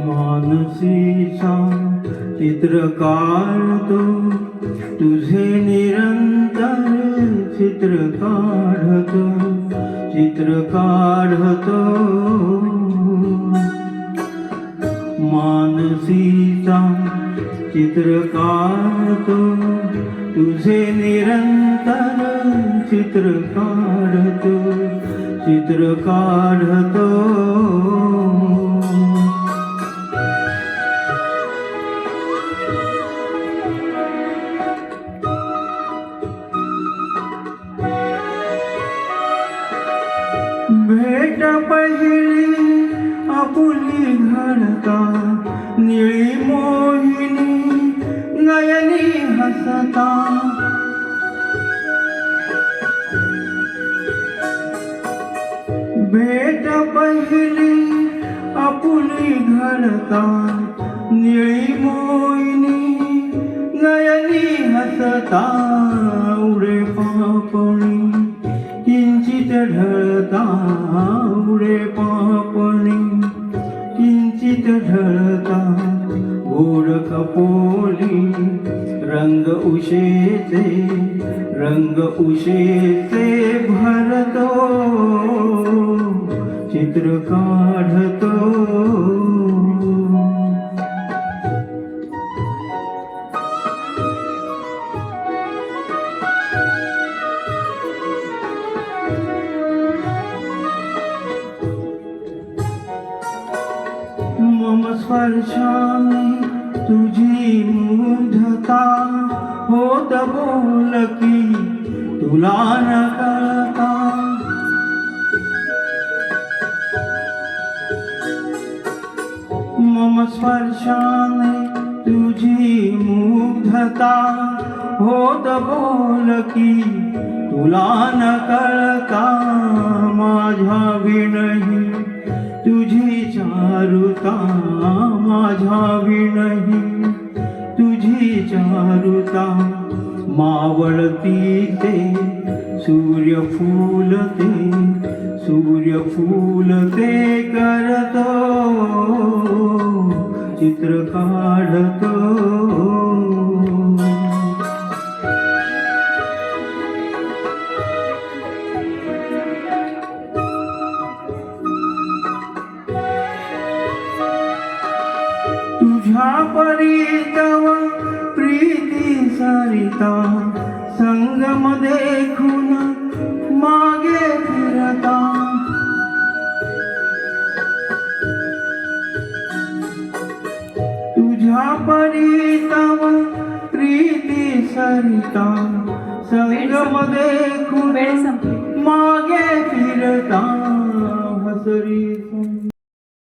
मानसीचा चित्र काढतो, तुझे निरंतर चित्र काढतो, चित्र काढतो. मानसीचा चित्र काढतो, तुझे निरंतर चित्र काढतो, चित्र काढतो. भेट पहिली आपुली घडता, निळी मोहिनी नयनी हसता. भेट पहिली आपुली घडता, निळी मोहिनी नयनी हसता. उडे पापणी किंचित ढळता, उडे पापणी किंचित ढळता. गोड कपोली रंग उशेचे, रंग उशेचे भरतो, चित्र काढतो. मम स्पर्शाने तुझी मुग्धता, होत बोलकी तुला न कळता. मम स्पर्शाने तुझी मुग्धता, होत बोलकी तुला न कळता. माझ्या विणही तुझी चारुता, माझ्या विणही तुझी चारुता. मावळती ते सूर्य फुलते, सूर्य फुलते करतो, चित्र काढतो. तुझ्या परी तव प्रीती सरिता, संगम देखून मागे फिरता. तुझ्या परी तव प्रीती सरिता, संगम देखून